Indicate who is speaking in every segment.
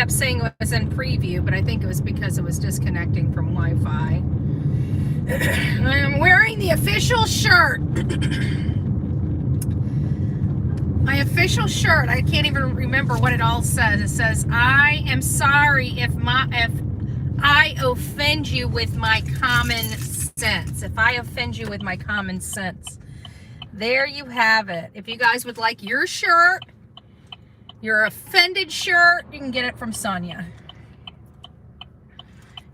Speaker 1: kept saying it was in preview, but I think it was because it was disconnecting from Wi-Fi. I'm wearing the official shirt. My official shirt. I can't even remember what it all says. It says, "I am sorry if I offend you with my common sense." If I offend you with my common sense. There you have it. If you guys would like your shirt, your offended shirt, you can get it from Sonia.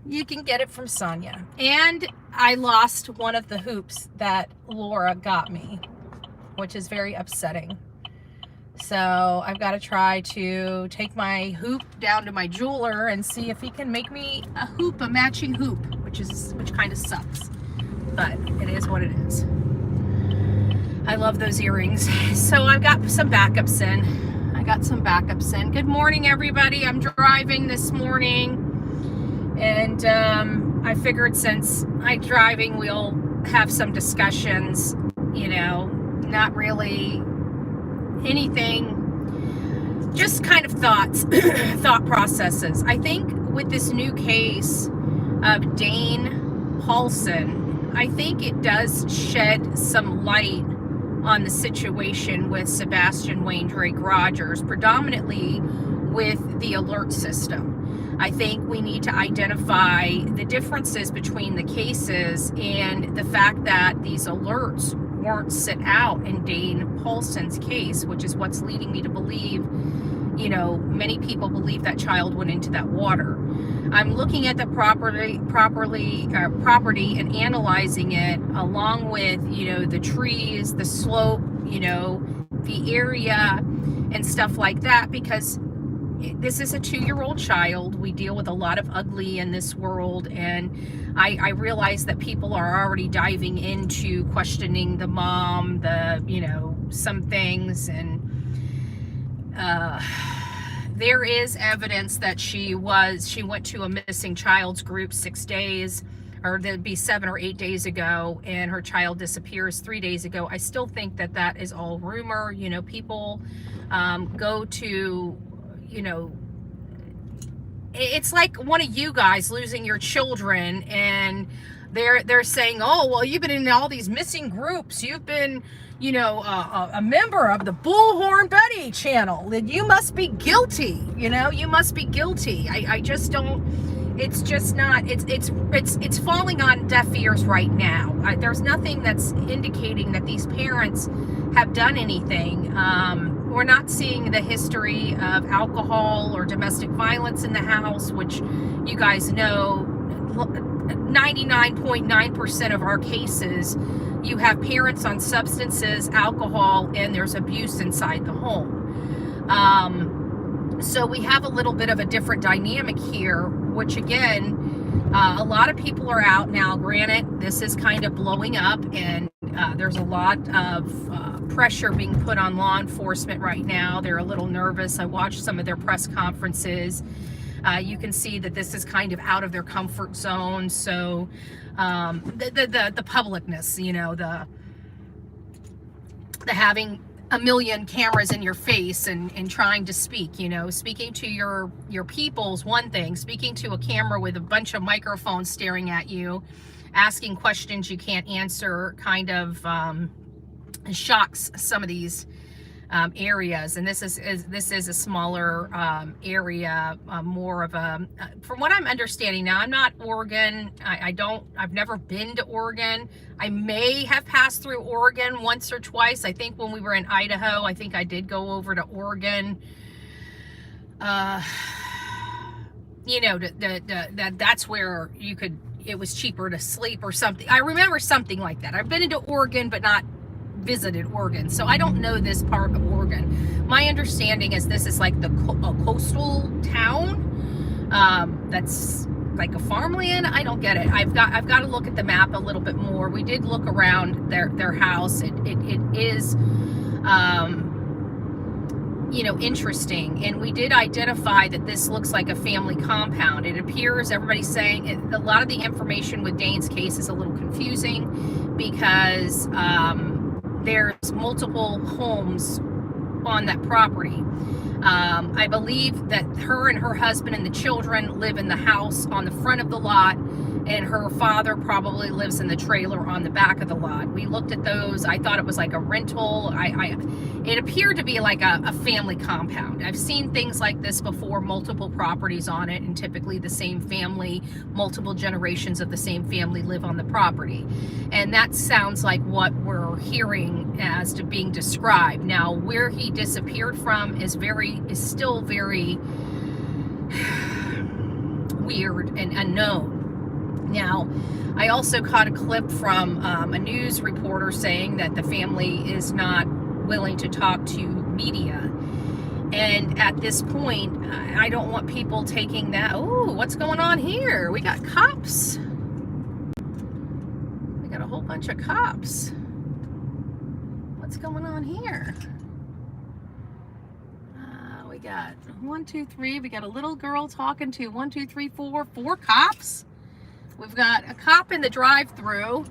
Speaker 1: You can get it from Sonia. And I lost one of the hoops that Laura got me, which is very upsetting. So I've got to try to take my hoop down to my jeweler and see if he can make me a matching hoop, which kind of sucks, but it is what it is. I love those earrings. So I've got some backups in. Good morning, everybody. I'm driving this morning, and I figured since I'm driving, we'll have some discussions, not really anything, just kind of thought processes. I think with this new case of Danne Polson, I think it does shed some light on the situation with Sebastian Rogers, predominantly with the alert system. I think we need to identify the differences between the cases and the fact that these alerts weren't set out in Danne Polson's case, which is what's leading me to believe, many people believe that child went into that water. I'm looking at the property and analyzing it along with, the trees, the slope, the area and stuff like that, because this is a 2-year-old child. We deal with a lot of ugly in this world, and I realize that people are already diving into questioning the mom, some things, and there is evidence that she went to a missing child's group 6 days, or there'd be 7 or 8 days ago, and her child disappears 3 days ago. I still think that is all rumor. People go to, it's like one of you guys losing your children, and they're saying, "Oh, well, you've been in all these missing groups. You've been, a member of the Bullhorn Betty channel, and you must be guilty. You must be guilty." I just don't. It's just not. It's falling on deaf ears right now. There's nothing that's indicating that these parents have done anything. We're not seeing the history of alcohol or domestic violence in the house, which you guys know, 99.9% of our cases, you have parents on substances, alcohol, and there's abuse inside the home. So we have a little bit of a different dynamic here, which again, a lot of people are out now. Granted, this is kind of blowing up, and there's a lot of pressure being put on law enforcement right now. They're a little nervous. I watched some of their press conferences. You can see that this is kind of out of their comfort zone. So the publicness, the having a million cameras in your face and trying to speak, speaking to your people is one thing. Speaking to a camera with a bunch of microphones staring at you, asking questions you can't answer, kind of shocks some of these areas. And this is a smaller area, more of a, from what I'm understanding now. I'm not Oregon. I've never been to Oregon. I may have passed through Oregon once or twice. I think when we were in Idaho, I think I did go over to Oregon. That's where you could, it was cheaper to sleep or something. I remember something like that. I've been into Oregon, but not visited Oregon, so I don't know this part of Oregon. My understanding is this is like a coastal town that's like a farmland. I don't get it. I've got to look at the map a little bit more. We did look around their house. It is interesting, and we did identify that this looks like a family compound. It appears, everybody's saying a lot of the information with Danne's case is a little confusing because there's multiple homes on that property. I believe that her and her husband and the children live in the house on the front of the lot, and her father probably lives in the trailer on the back of the lot. We looked at those. I thought it was like a rental. It appeared to be like a family compound. I've seen things like this before, multiple properties on it, and typically the same family, multiple generations of the same family live on the property. And that sounds like what we're hearing as to being described. Now, where he disappeared from is still very weird and unknown. Now, I also caught a clip from a news reporter saying that the family is not willing to talk to media. And at this point, I don't want people taking that, oh, what's going on here? We got cops. We got a whole bunch of cops. What's going on here? We got 1, 2, 3. We got a little girl talking to 1, 2, 3, 4 cops. We've got a cop in the drive-thru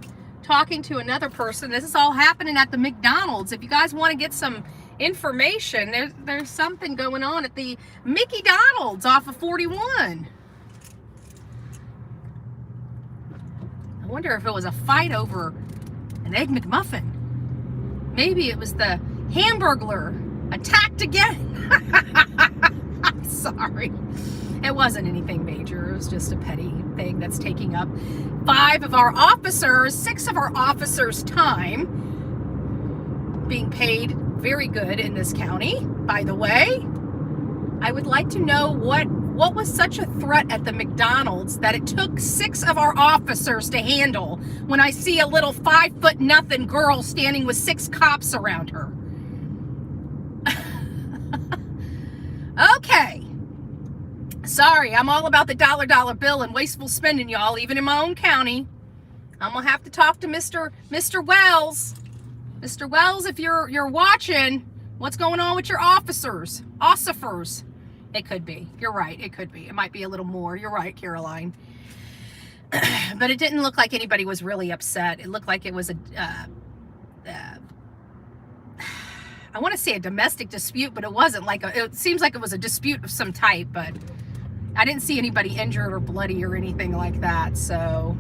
Speaker 1: talking to another person. This is all happening at the McDonald's. If you guys want to get some information, there's something going on at the Mickey Donald's off of 41. I wonder if it was a fight over an Egg McMuffin. Maybe it was the Hamburglar attacked again. I'm sorry. It wasn't anything major. It was just a petty thing that's taking up 6 of our officers' time, being paid very good in this county, by the way. I would like to know what was such a threat at the McDonald's that it took 6 of our officers to handle when I see a little 5'0" girl standing with 6 cops around her. Okay. Sorry, I'm all about the dollar bill and wasteful spending, y'all, even in my own county. I'm gonna have to talk to Mr. Wells. Mr. Wells, if you're watching, what's going on with your officers? Ossifers. It could be. You're right. It could be. It might be a little more. You're right, Caroline. But it didn't look like anybody was really upset. It looked like it was I want to say a domestic dispute, but it wasn't. It seems like it was a dispute of some type, but I didn't see anybody injured or bloody or anything like that. So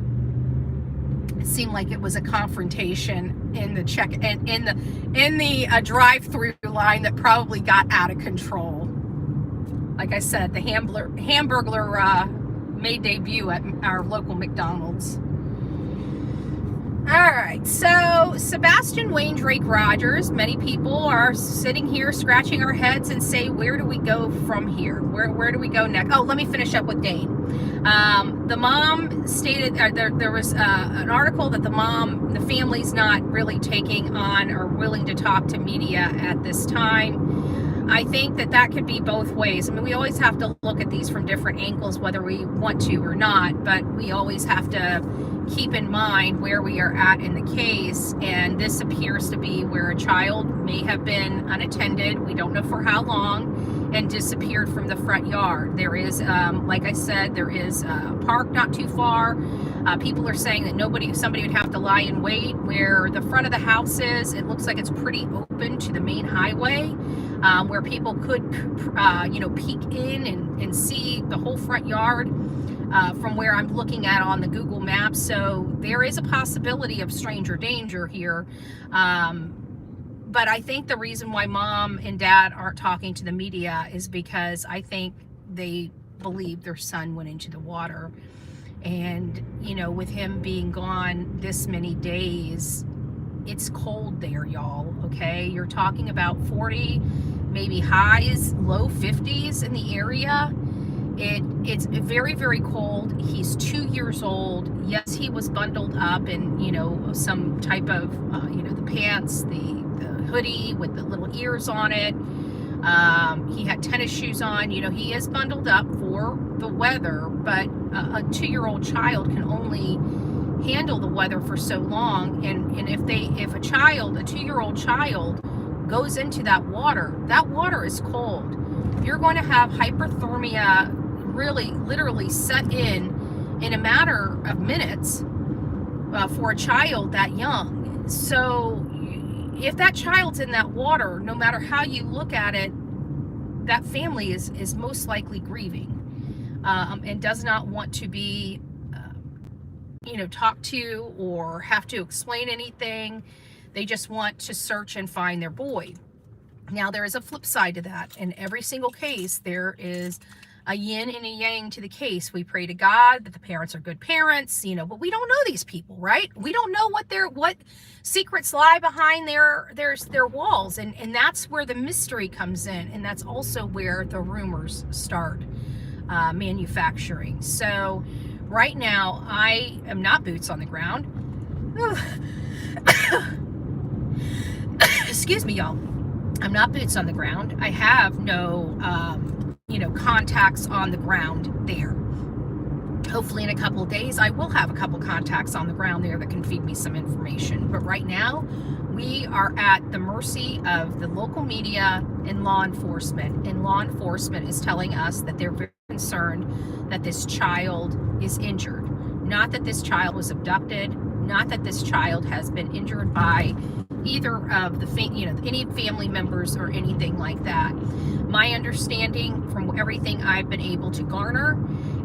Speaker 1: it seemed like it was a confrontation in the drive-through line that probably got out of control. Like I said, the Hamburglar made debut at our local McDonald's. All right, so Sebastian Drake Rogers, many people are sitting here scratching our heads and say, where do we go from here? Where do we go next? Oh, let me finish up with Danne. The mom stated, there was an article that the family's not really taking on or willing to talk to media at this time. I think that could be both ways. I mean, we always have to look at these from different angles, whether we want to or not, but we always have to keep in mind where we are at in the case. And this appears to be where a child may have been unattended, we don't know for how long, and disappeared from the front yard. There is, like I said, there is a park not too far. People are saying that somebody would have to lie in wait. Where the front of the house is, it looks like it's pretty open to the main highway, where people could, peek in and see the whole front yard from where I'm looking at on the Google Maps. So there is a possibility of stranger danger here. But I think the reason why mom and dad aren't talking to the media is because I think they believe their son went into the water. And, with him being gone this many days, it's cold there, y'all, okay? You're talking about 40, maybe highs, low 50s in the area. It's very, very cold. He's 2 years old. Yes, he was bundled up in, some type of, the pants, the hoodie with the little ears on it. He had tennis shoes on. He is bundled up for the weather, but a 2-year-old child can only handle the weather for so long. And if a 2-year-old child goes into that water is cold. You're going to have hyperthermia really literally set in a matter of minutes for a child that young. So if that child's in that water, no matter how you look at it, that family is most likely grieving, and does not want to be, talked to or have to explain anything. They just want to search and find their boy. Now, there is a flip side to that. In every single case, there is a yin and a yang to the case. We pray to God that the parents are good parents, but we don't know these people, right? We don't know what secrets lie behind their walls. And that's where the mystery comes in. And that's also where the rumors start manufacturing. So right now, I am not boots on the ground. Excuse me, y'all. I'm not boots on the ground. I have no, contacts on the ground there. Hopefully in a couple of days, I will have a couple contacts on the ground there that can feed me some information. But right now, we are at the mercy of the local media and law enforcement. And law enforcement is telling us that they're very concerned that this child is injured. Not that this child was abducted, not that this child has been injured by either of the any family members or anything like that. My understanding from everything I've been able to garner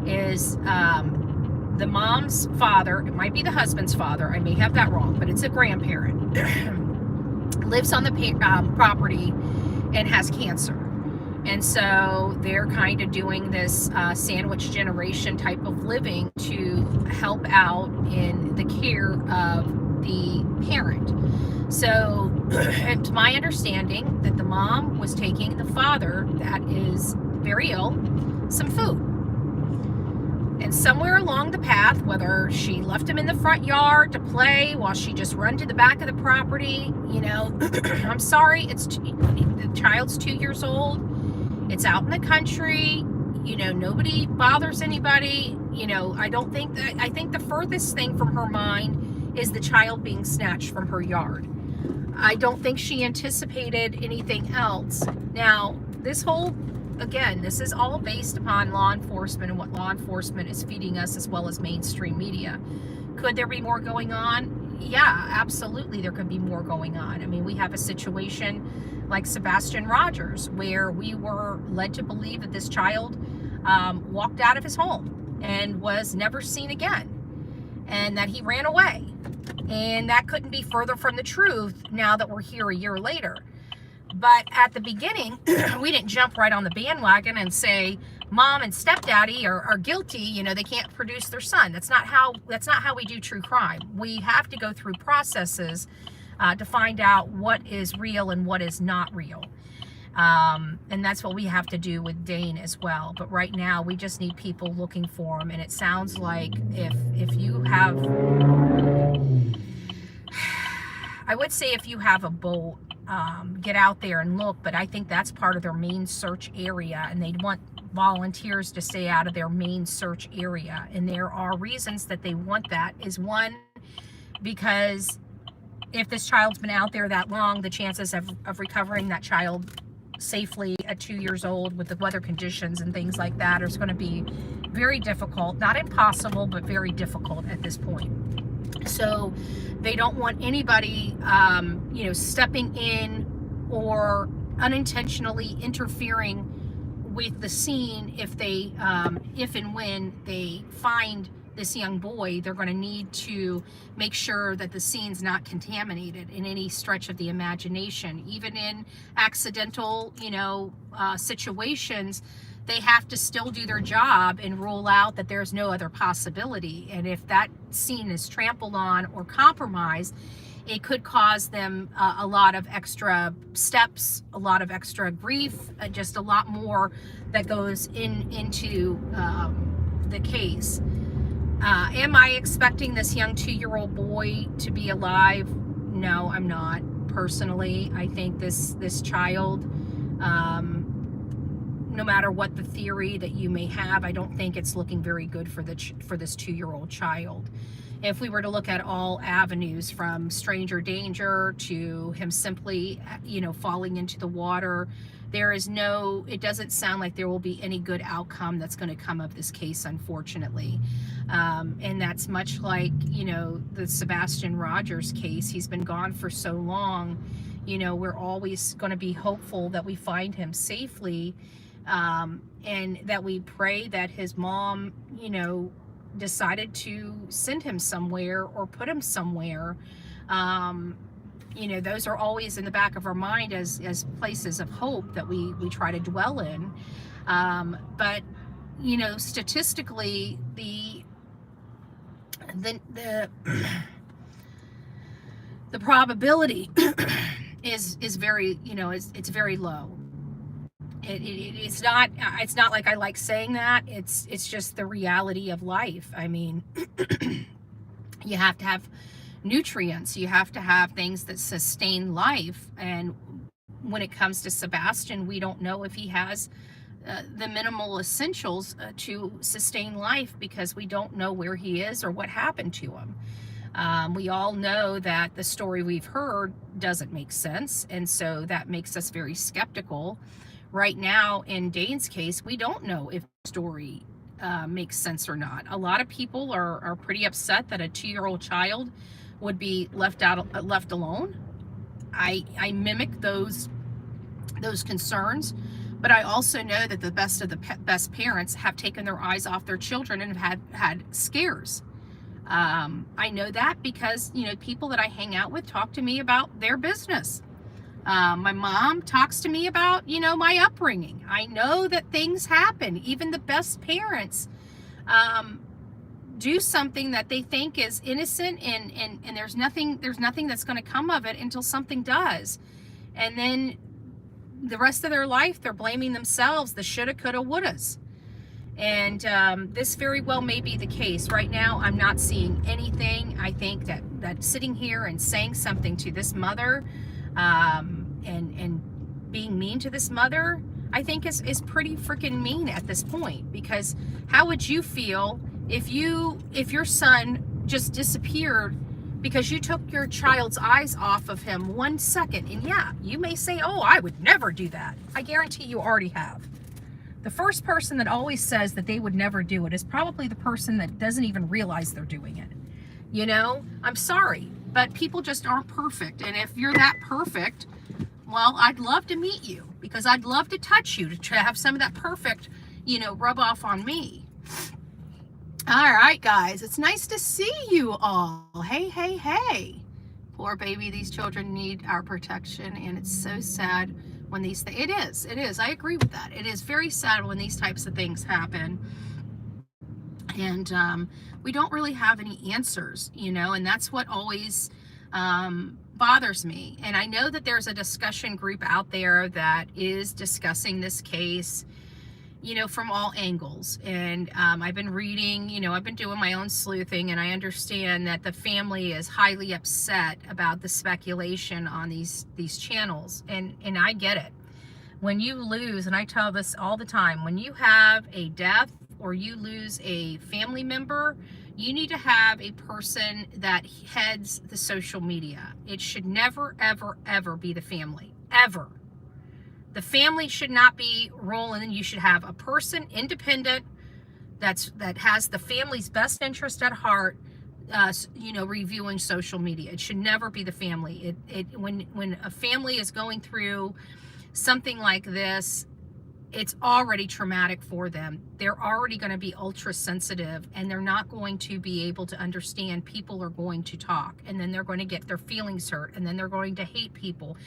Speaker 1: is the mom's father, it might be the husband's father, I may have that wrong, but it's a grandparent, lives on the property and has cancer. And so they're kind of doing this sandwich generation type of living to help out in the care of the parent. So it's my understanding that the mom was taking the father that is very ill some food. And somewhere along the path, whether she left him in the front yard to play while she just run to the back of the property, I'm sorry, the child's 2 years old. It's out in the country, nobody bothers anybody. I think the furthest thing from her mind is the child being snatched from her yard. I don't think she anticipated anything else. Now, this is all based upon law enforcement and what law enforcement is feeding us, as well as mainstream media. Could there be more going on? Yeah, absolutely, there could be more going on. I mean, we have a situation like Sebastian Rogers, where we were led to believe that this child walked out of his home and was never seen again, and that he ran away. And that couldn't be further from the truth now that we're here a year later. But at the beginning, we didn't jump right on the bandwagon and say mom and stepdaddy are guilty, they can't produce their son. That's not how we do true crime. We have to go through processes to find out what is real and what is not real. And that's what we have to do with Danne as well. But right now, we just need people looking for him. And it sounds like if you have, I would say if you have a boat, get out there and look. But I think that's part of their main search area. And they'd want volunteers to stay out of their main search area. And there are reasons that they want that. Is one, because if this child's been out there that long, the chances of recovering that child safely at 2 years old with the weather conditions and things like that is going to be very difficult. Not impossible, but very difficult at this point. So they don't want anybody, stepping in or unintentionally interfering with the scene. If and when they find this young boy, they're going to need to make sure that the scene's not contaminated in any stretch of the imagination. Even in accidental, situations, they have to still do their job and rule out that there's no other possibility. And if that scene is trampled on or compromised, it could cause them a lot of extra steps, a lot of extra grief, just a lot more that goes into the case. Am I expecting this young 2-year-old boy to be alive? No, I'm not. Personally, I think this child, no matter what the theory that you may have, I don't think it's looking very good for this 2-year-old child. If we were to look at all avenues, from stranger danger to him simply, falling into the water, it doesn't sound like there will be any good outcome that's going to come of this case, unfortunately. And that's much like, the Sebastian Rogers case. He's been gone for so long. You know, we're always going to be hopeful that we find him safely, and that we pray that his mom, you know, decided to send him somewhere or put him somewhere. You know, those are always in the back of our mind as places of hope that we try to dwell in. But, you know, statistically, the the probability is very, you know, it's very low. It's not like I like saying that. It's just the reality of life. I mean, you have to have nutrients, you have to have things that sustain life. And when it comes to Sebastian, we don't know if he has the minimal essentials to sustain life, because we don't know where he is or what happened to him. We all know that the story we've heard doesn't make sense, and so that makes us very skeptical. Right now, in Dane's case, we don't know if the story makes sense or not. A lot of people are pretty upset that a 2-year-old child would be left alone. I mimic those concerns, but I also know that the best of the best parents have taken their eyes off their children and have had scares. I know that because, you know, people that I hang out with talk to me about their business. My mom talks to me about, you know, my upbringing. I know that things happen. Even the best parents do something that they think is innocent, and there's nothing that's going to come of it until something does. And then the rest of their life, they're blaming themselves, the shoulda, coulda, wouldas. And this very well may be the case. Right now, I'm not seeing anything. I think that sitting here and saying something to this mother, and being mean to this mother, I think is pretty freaking mean at this point. Because how would you feel if your son just disappeared because you took your child's eyes off of him 1 second? And yeah, you may say, oh, I would never do that. I guarantee you already have. The first person that always says that they would never do it is probably the person that doesn't even realize they're doing it. You know, I'm sorry, but people just aren't perfect. And if you're that perfect, well, I'd love to meet you, because I'd love to touch you, to have some of that perfect, you know, rub off on me. All right, guys, it's nice to see you all. Hey, hey, hey. Poor baby, these children need our protection, and it's so sad when it is, I agree with that. It is very sad when these types of things happen. And we don't really have any answers, you know, and that's what always bothers me. And I know that there's a discussion group out there that is discussing this case, you know, from all angles. And I've been reading, you know, I've been doing my own sleuthing, and I understand that the family is highly upset about the speculation on these channels. And I get it. When you lose, and I tell this all the time, when you have a death or you lose a family member, you need to have a person that heads the social media. It should never, ever, ever be the family, ever. The family should not be rolling. You should have a person independent that has the family's best interest at heart, you know, reviewing social media. It should never be the family. When a family is going through something like this, it's already traumatic for them. They're already going to be ultra sensitive, and they're not going to be able to understand. People are going to talk, and then they're going to get their feelings hurt, and then they're going to hate people.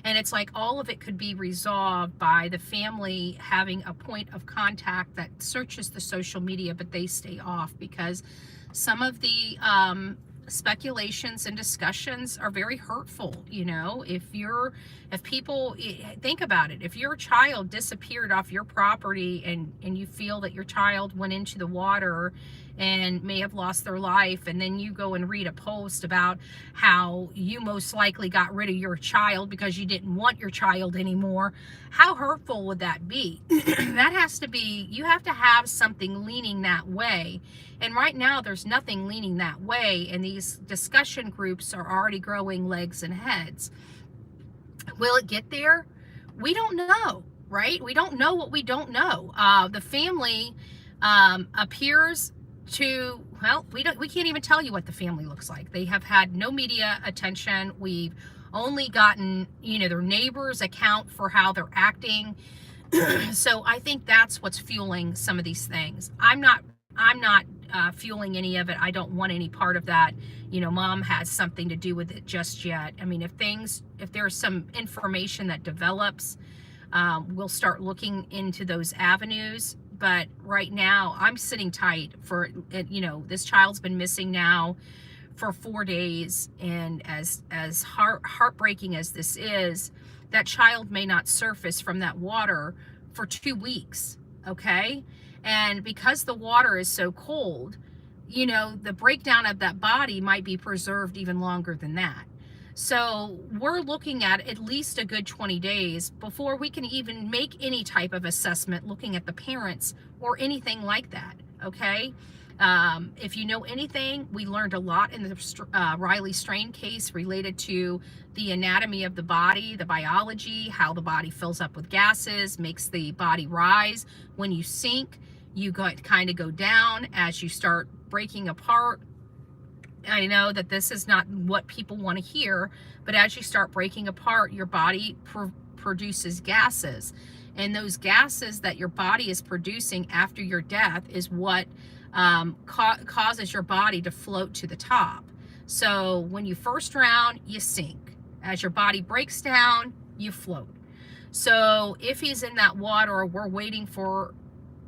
Speaker 1: And it's like all of it could be resolved by the family having a point of contact that searches the social media, but they stay off, because some of the speculations and discussions are very hurtful. You know, if people think about it, if your child disappeared off your property and you feel that your child went into the water and may have lost their life, and then you go and read a post about how you most likely got rid of your child because you didn't want your child anymore, how hurtful would that be? That has to be, you have to have something leaning that way. And right now there's nothing leaning that way, and these discussion groups are already growing legs and heads. Will it get there? We don't know, right? We don't know what we don't know. The family appears to, well, we can't even tell you what the family looks like. They have had no media attention. We've only gotten, their neighbors' account for how they're acting. So I think that's what's fueling some of these things. I'm not fueling any of it. I don't want any part of that. Mom has something to do with it just yet. I mean, if there's some information that develops, we'll start looking into those avenues. But right now, I'm sitting tight for, this child's been missing now for 4 days, and as heartbreaking as this is, that child may not surface from that water for 2 weeks, okay? And because the water is so cold, the breakdown of that body might be preserved even longer than that. So we're looking at least a good 20 days before we can even make any type of assessment looking at the parents or anything like that, okay? If you know anything, we learned a lot in the Riley Strain case related to the anatomy of the body, the biology, how the body fills up with gases, makes the body rise. When you sink, you kind of go down as you start breaking apart. I know that this is not what people want to hear, but as you start breaking apart, your body produces gases. And those gases that your body is producing after your death is what causes your body to float to the top. So when you first drown, you sink. As your body breaks down, you float. So if he's in that water, we're waiting for,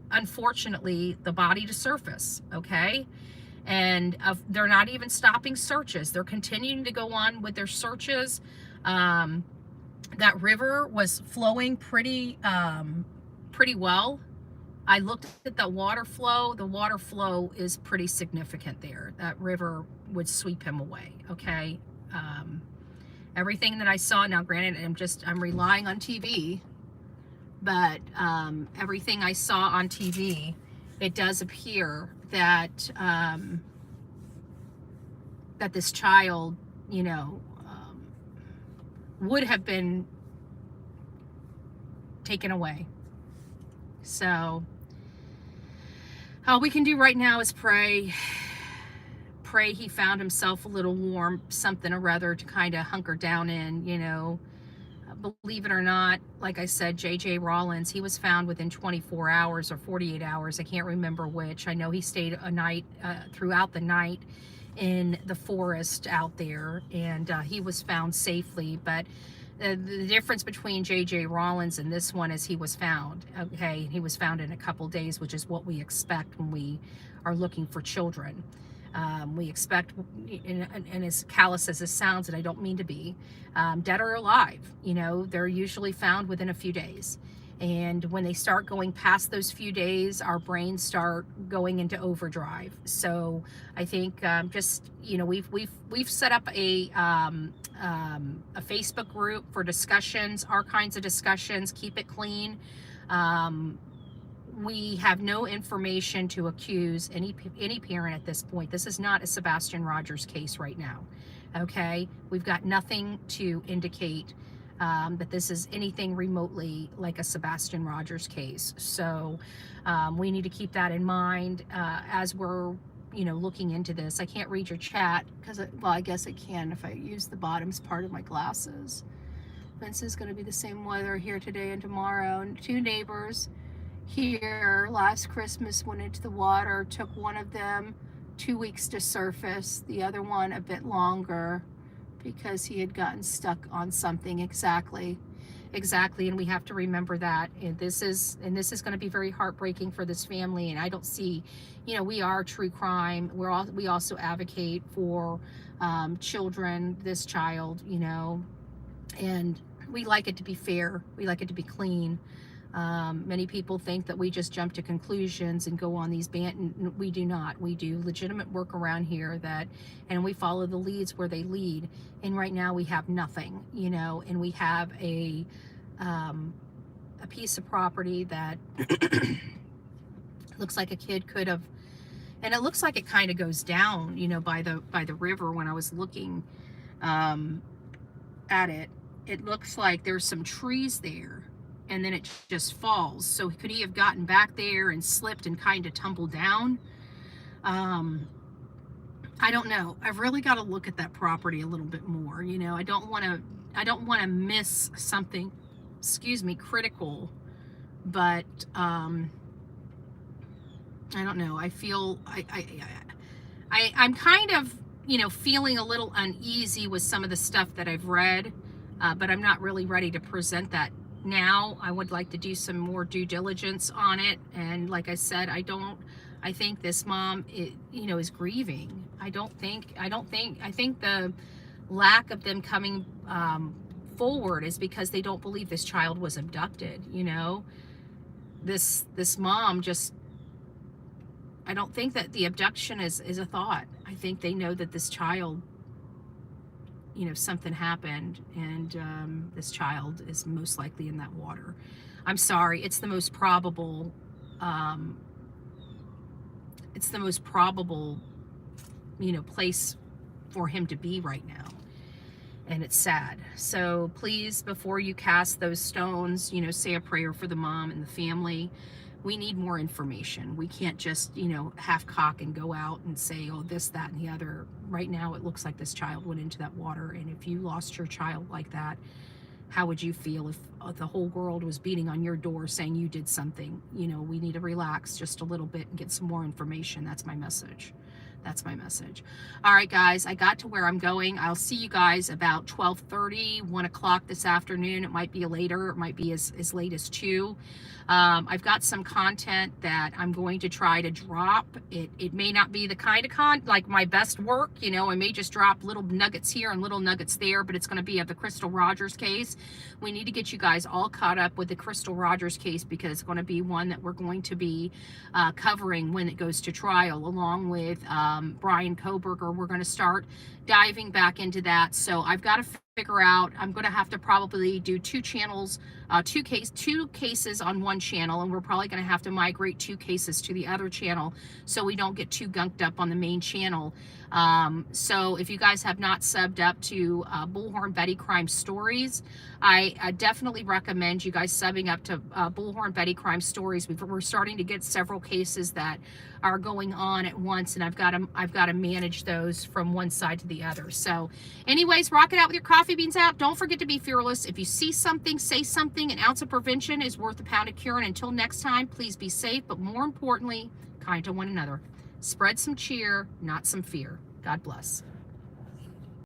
Speaker 1: unfortunately, the body to surface, okay? And they're not even stopping searches. They're continuing to go on with their searches. That river was flowing pretty well. I looked at the water flow. The water flow is pretty significant there. That river would sweep him away, okay? Everything that I saw, now granted, I'm relying on TV, but everything I saw on TV, it does appear that that this child, would have been taken away. So all we can do right now is pray he found himself a little warm, something or rather to kind of hunker down in. Believe it or not, like I said, J.J. Rollins, he was found within 24 hours or 48 hours. I can't remember which. I know he stayed a night, throughout the night in the forest out there, and he was found safely. But the difference between J.J. Rollins and this one is he was found, okay? He was found in a couple days, which is what we expect when we are looking for children. We expect, and as callous as this sounds, and I don't mean to be, dead or alive, they're usually found within a few days. And when they start going past those few days, our brains start going into overdrive. So I think we've set up a Facebook group for discussions, our kinds of discussions. Keep it clean. We have no information to accuse any parent at this point. This is not a Sebastian Rogers case right now, okay? We've got nothing to indicate that this is anything remotely like a Sebastian Rogers case. So we need to keep that in mind as we're looking into this. I can't read your chat because, well, I guess I can if I use the bottom's part of my glasses. Vince is going to be the same weather here today and tomorrow. And 2 neighbors here last Christmas went into the water. Took one of them 2 weeks to surface, the other one a bit longer because he had gotten stuck on something. Exactly, and we have to remember that. And this is going to be very heartbreaking for this family. And I don't see, we are true crime. We also advocate for children, this child, and we like it to be fair. We like it to be clean. Many people think that we just jump to conclusions and go on these we do not. We do legitimate work around here and we follow the leads where they lead. And right now we have nothing, and we have a piece of property that looks like a kid could have, and it looks like it kind of goes down, by the river. When I was looking at it, it looks like there's some trees there. And then it just falls. So could he have gotten back there and slipped and kind of tumbled down? I don't know. I've really got to look at that property a little bit more. You know, I don't want to miss something, excuse me, critical, but I don't know. I feel I'm kind of, you know, feeling a little uneasy with some of the stuff that I've read, but I'm not really ready to present that now. I would like to do some more due diligence on it. And like I said, I think this mom, you know, is grieving. I think the lack of them coming forward is because they don't believe this child was abducted. You know, this mom just, I don't think that the abduction is a thought. I think they know that this child, you know, something happened, and this child is most likely in that water. I'm sorry, it's the most probable, you know, place for him to be right now. And it's sad. So please, before you cast those stones, you know, say a prayer for the mom and the family. We need more information. We can't just, you know, half cock and go out and say, oh, this, that, and the other. Right now, it looks like this child went into that water. And if you lost your child like that, how would you feel if the whole world was beating on your door saying you did something? You know, we need to relax just a little bit and get some more information. That's my message. That's my message. All right, guys, I got to where I'm going. I'll see you guys about 12:30, 1 o'clock this afternoon. It might be later. It might be as late as 2. I've got some content that I'm going to try to drop. It may not be the kind of like my best work. You know, I may just drop little nuggets here and little nuggets there, but it's going to be of the Crystal Rogers case. We need to get you guys all caught up with the Crystal Rogers case because it's going to be one that we're going to be covering when it goes to trial, along with Brian Koberger. We're going to start diving back into that. So I've got to figure out, I'm going to have to probably do 2 channels, 2 cases on one channel, and we're probably going to have to migrate 2 cases to the other channel so we don't get too gunked up on the main channel. So if you guys have not subbed up to Bullhorn Betty Crime Stories, I definitely recommend you guys subbing up to Bullhorn Betty Crime Stories. We're starting to get several cases that are going on at once, and I've got to manage those from one side to the other. So anyways, rock it out with your coffee beans out. Don't forget to be fearless. If you see something, say something. An ounce of prevention is worth a pound of cure. And until next time, please be safe, but more importantly, kind to one another. Spread some cheer, not some fear. God bless.